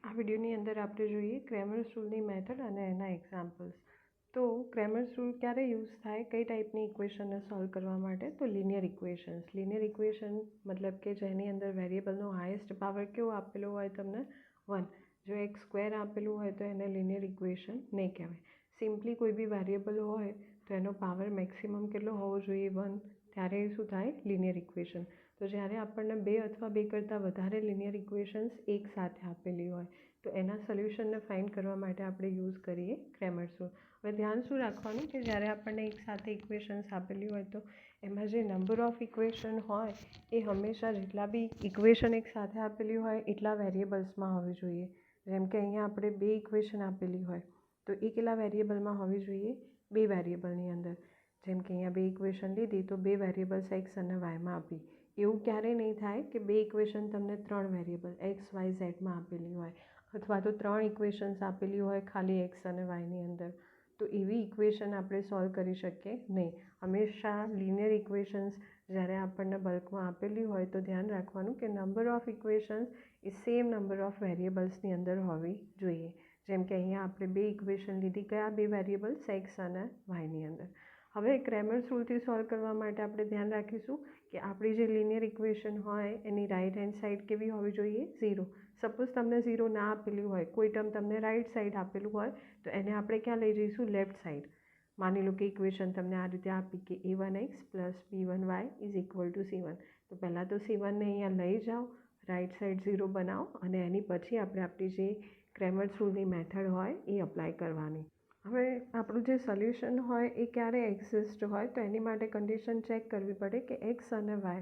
આ વિડીયોની અંદર આપણે જોઈએ ક્રેમર્સ રૂલની મેથડ અને એના એક્ઝામ્પલ્સ. તો ક્રેમર્સ રૂલ ક્યારે યુઝ થાય, કઈ ટાઈપની ઇક્વેશનને સોલ્વ કરવા માટે? તો લિનિયર ઇક્વેશન્સ. લિનિયર ઇક્વેશન મતલબ કે જેની અંદર વેરિયેબલનો હાઈએસ્ટ પાવર કેવો આપેલો હોય તમને 1. જો એક સ્ક્વેર આપેલું હોય તો એને લિનિયર ઇક્વેશન નહીં કહેવાય. સિમ્પલી કોઈ બી વેરિયેબલ હોય તો એનો પાવર મેક્સિમમ કેટલો હોવો જોઈએ 1, ત્યારે શું થાય? Linear equation. તો જ્યારે આપણને 2 અથવા 2 કરતાં વધારે લિનિયર ઇક્વેશન્સ એક સાથે આપેલી હોય તો એના સોલ્યુશનને ફાઇન્ડ કરવા માટે આપણે યુઝ કરીએ ક્રેમર્સ રૂલ. હવે ધ્યાન શું રાખવાનું કે જ્યારે આપણને એક સાથે ઇક્વેશન્સ આપેલી હોય તો એમાં જે નંબર ઓફ ઇક્વેશન હોય એ હંમેશા જેટલા બી ઇક્વેશન એક સાથે આપેલી હોય એટલા વેરિયેબલ્સમાં હોવી જોઈએ. જેમ કે અહીંયા આપણે 2 ઇક્વેશન આપેલી હોય તો એ કેટલા વેરિયેબલમાં હોવી જોઈએ? 2 વેરિયેબલની અંદર. જેમ કે અહીંયા 2 ઇક્વેશન લીધી તો 2 વેરિયેબલ્સ એક્સ અને વાયમાં આપી. એવું ક્યારેય નહીં થાય કે 2 ઇક્વેશન તમને 3 વેરિયેબલ એક્સ વાય ઝેડમાં આપેલી હોય અથવા તો 3 ઇક્વેશન્સ આપેલી હોય ખાલી એક્સ અને વાયની અંદર. તો એવી ઇક્વેશન આપણે સોલ્વ કરી શકીએ નહીં. હંમેશા લિનિયર ઇક્વેશન્સ જ્યારે આપણને બલ્કમાં આપેલી હોય તો ધ્યાન રાખવાનું કે નંબર ઓફ ઇક્વેશન્સ એ સેમ નંબર ઓફ વેરિયેબલ્સની અંદર હોવી જોઈએ. જેમ કે અહીંયા આપણે 2 ઇક્વેશન લીધી, કયા 2 વેરિયેબલ્સ? એક્સ અને વાયની અંદર. હવે ક્રેમર્સ રૂલથી સોલ્વ કરવા માટે આપણે ધ્યાન રાખીશું કે આપણી જે લિનિયર ઇક્વેશન હોય એની રાઇટ હેન્ડ સાઈડ કેવી હોવી જોઈએ? 0. સપોઝ તમને 0 ના આપેલું હોય, કોઈ ટર્મ તમને રાઇટ સાઈડ આપેલું હોય તો એને આપણે ક્યાં લઈ જઈશું? Left side. માની લો કે ઇક્વેશન તમને આ રીતે આપી કે a1x + b1y = c1. તો પહેલાં તો c1ને અહીંયા લઈ જાઓ, રાઇટ સાઈડ 0 બનાવો અને એની પછી આપણે આપણી જે ક્રેમર્સ રૂલની મેથડ હોય એ અપ્લાય કરવાની. હવે આપણું જે સોલ્યુશન હોય એ ક્યારે એક્ઝિસ્ટ હોય તો એની માટે કન્ડિશન ચેક કરવી પડે કે એક્સ અને વાય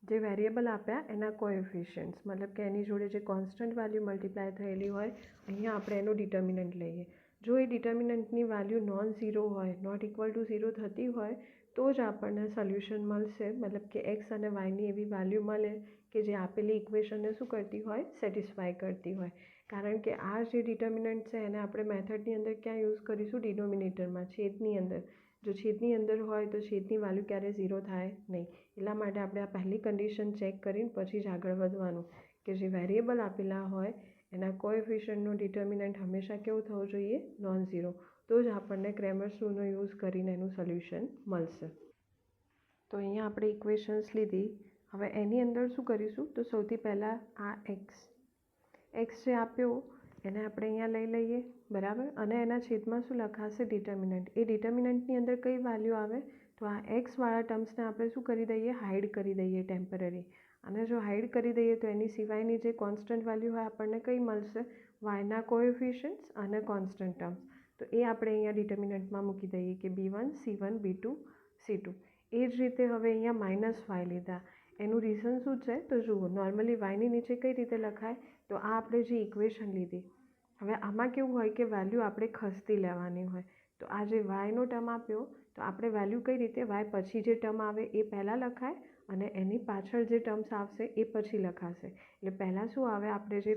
જે વેરિયેબલ આપ્યા એના કોએફિશિયન્ટ્સ મતલબ કે એની જોડે જે કોન્સ્ટન્ટ વેલ્યુ મલ્ટીપ્લાય થયેલી હોય અહીંયા આપણે એનું ડિટર્મિનન્ટ લઈએ. જો એ ડિટર્મિનન્ટની વેલ્યુ નોન ઝીરો હોય, નોટ ઇક્વલ ટુ 0 થતી હોય તો જ આપણને સોલ્યુશન મળશે. મતલબ કે એક્સ અને વાયની એવી વેલ્યુ મળે કે જે આપેલી ઇક્વેશનને શું કરતી હોય? સેટિસ્ફાય કરતી હોય. કારણ કે આ જે ડિટર્મિનન્ટ છે એને આપણે મેથડની અંદર ક્યાં યુઝ કરીશું? ડિનોમિનેટરમાં, છેદની અંદર. જો છેદની અંદર હોય તો છેદની વેલ્યુ ક્યારે 0 થાય નહીં. એટલા માટે આપણે આ પહેલી કન્ડિશન ચેક કરીને પછી જ આગળ વધવાનું કે જે વેરિયેબલ આપેલા હોય એના કોએફિશિયન્ટનો ડિટર્મિનન્ટ હંમેશા કેવું થવું જોઈએ? Non zero. તો જ આપણને ક્રેમર્સ રૂલનો યુઝ કરીને એનું સોલ્યુશન મળશે. તો અહીંયા આપણે ઇક્વેશન્સ લીધી. હવે એની અંદર શું કરીશું? તો સૌથી પહેલાં આ એક્સ જે આપ્યો એને આપણે અહીંયા લઈ લઈએ, બરાબર. અને એના છેદમાં શું લખાશે? ડિટર્મિનન્ટ. એ ડિટર્મિનન્ટની અંદર કઈ વેલ્યુ આવે? તો આ એક્સવાળા ટર્મ્સને આપણે શું કરી દઈએ? હાઇડ કરી દઈએ ટેમ્પરરી. અને જો હાઇડ કરી દઈએ તો એની સિવાયની જે કોન્સ્ટન્ટ વેલ્યુ હોય આપણને કઈ મળશે? વાયના કોએફિશિયન્ટ્સ અને કોન્સ્ટન્ટ ટર્મ્સ. તો એ આપણે અહીંયા ડિટર્મિનન્ટમાં મૂકી દઈએ કે b1 c1 b2 c2. એ જ રીતે હવે અહીંયા માઇનસ વાય લીધા. એનું રીઝન શું છે? તો જુઓ, નોર્મલી વાયની નીચે કઈ રીતે લખાય? તો આ આપણે જે ઇક્વેશન લીધી, હવે આમાં કેવું હોય કે વેલ્યુ આપણે ખસતી લેવાની હોય. તો આ જે વાયનો ટર્મ આપ્યો તો આપણે વેલ્યુ કઈ રીતે? વાય પછી જે ટર્મ આવે એ પહેલાં લખાય અને એની પાછળ જે ટર્મ્સ આવશે એ પછી લખાશે. એટલે પહેલાં શું આવે? આપણે જે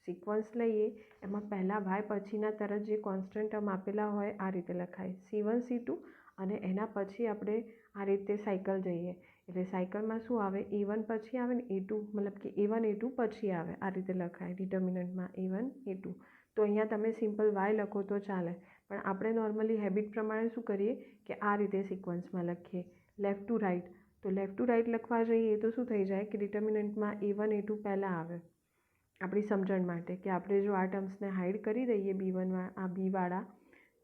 સિક્વન્સ લઈએ એમાં પહેલાં વાય પછીના તરત જે કોન્સ્ટન્ટ ટર્મ આપેલા હોય આ રીતે લખાય c1 c2 અને એના પછી આપણે આ રીતે સાયકલ જઈએ. એટલે સાયકલમાં શું આવે? a1 પછી આવે ને a2, મતલબ કે a1 a2 પછી આવે, આ રીતે લખાય ડિટર્મિનન્ટમાં a1 a2. તો અહીંયા તમે સિમ્પલ વાય લખો તો ચાલે, પણ આપણે નોર્મલી હેબિટ પ્રમાણે શું કરીએ કે આ રીતે સિક્વન્સમાં લખીએ, લેફ્ટ ટુ રાઇટ. તો લેફ્ટ ટુ રાઇટ લખવા જઈએ તો શું થઈ જાય કે ડિટર્મિનન્ટમાં a1 a2 પહેલાં આવે. આપણી સમજણ માટે કે આપણે જો આ ટર્મ્સને હાઇડ કરી દઈએ b1 આ બીવાળા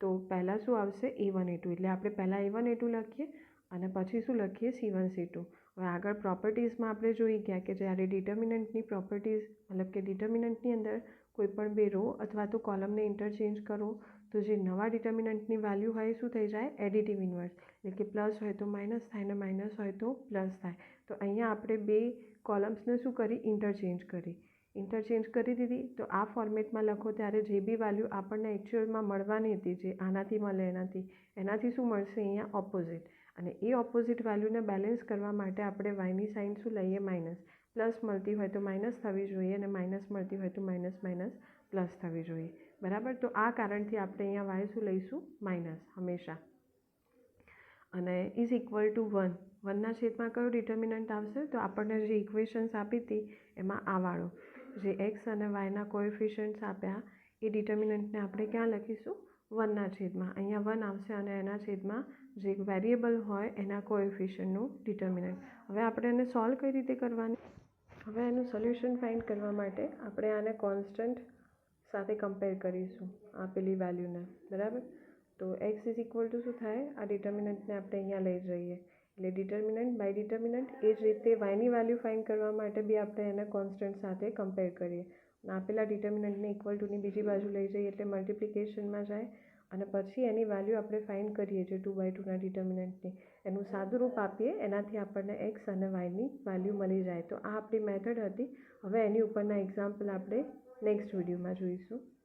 તો પહેલાં શું આવશે? a1 a2. એટલે આપણે પહેલાં a1 a2 લખીએ અને પછી શું લખીએ? c1 c2. હવે આગળ પ્રોપર્ટીઝમાં આપણે જોઈ ગયા કે જ્યારે ડિટર્મિનન્ટની પ્રોપર્ટીઝ મતલબ કે ડિટર્મિનન્ટની અંદર કોઈ પણ 2 રો અથવા તો કોલમને ઇન્ટરચેન્જ કરો તો જે નવા ડિટર્મિનન્ટની વેલ્યુ હોય શું થઈ જાય? Additive inverse. એટલે કે પ્લસ હોય તો માઇનસ થાય અને માઇનસ હોય તો પ્લસ થાય. તો અહીંયા આપણે 2 કોલમ્સને શું કરી? ઇન્ટરચેન્જ કરી દીધી. તો આ ફોર્મેટમાં લખો ત્યારે જે બી વેલ્યુ આપણને એકચ્યુઅલમાં મળવાની હતી, જે આનાથી મળે એનાથી શું મળશે? અહીંયા ઓપોઝિટ. અને એ ઓપોઝિટ વેલ્યુને બેલેન્સ કરવા માટે આપણે વાયની સાઇન શું લઈએ? માઇનસ. પ્લસ મળતી હોય તો માઇનસ થવી જોઈએ અને માઇનસ મળતી હોય તો માઇનસ પ્લસ થવી જોઈએ, બરાબર. તો આ કારણથી આપણે અહીંયા વાય શું લઈશું? માઇનસ હંમેશા. અને ઇઝ ઇક્વલ ટુ 1. 1ના છેદમાં કયો ડિટર્મિનન્ટ આવશે? તો આપણને જે ઇક્વેશન્સ આપી હતી એમાં આ વાળો. જે એક્સ અને વાયના કોએફિશિયન્ટ્સ આપ્યા એ ડિટર્મિનન્ટને આપણે ક્યાં લખીશું? 1ના છેદમાં. અહીંયા 1 આવશે અને એના છેદમાં જે વેરિયેબલ હોય એના કોએફિશિયન્ટનું ડિટર્મિનન્ટ. હવે આપણે એને સોલ્વ કઈ રીતે કરવાની? હવે એનું સોલ્યુશન ફાઇન્ડ કરવા માટે આપણે આને કોન્સ્ટન્ટ સાથે કમ્પેર કરીશું આપેલી વેલ્યુને, બરાબર? તો એક્સ ઇઝ ઇક્વલ ટુ શું થાય? આ ડિટર્મિનન્ટને આપણે અહીંયા લઈ જઈએ એટલે ડિટર્મિનન્ટ બાય ડિટર્મિનન્ટ. એ જ રીતે વાયની વેલ્યુ ફાઇન્ડ કરવા માટે બી આપણે એને કોન્સ્ટન્ટ સાથે કમ્પેર કરીએ. આપેલા ડિટર્મિનન્ટને ઇક્વલ ટુની બીજી બાજુ લઈ જઈએ એટલે મલ્ટિપ્લિકેશનમાં જાય અને પછી એની વેલ્યુ આપણે ફાઇન્ડ કરીએ જે 2/2ના ડિટર્મિનન્ટની. એનું સાદું રૂપ આપીએ, એનાથી આપણને એક્સ અને વાયની વેલ્યુ મળી જાય. તો આ આપણી મેથડ હતી. હવે એની ઉપરના એક્ઝામ્પલ આપણે નેક્સ્ટ વિડીયોમાં જોઈશું.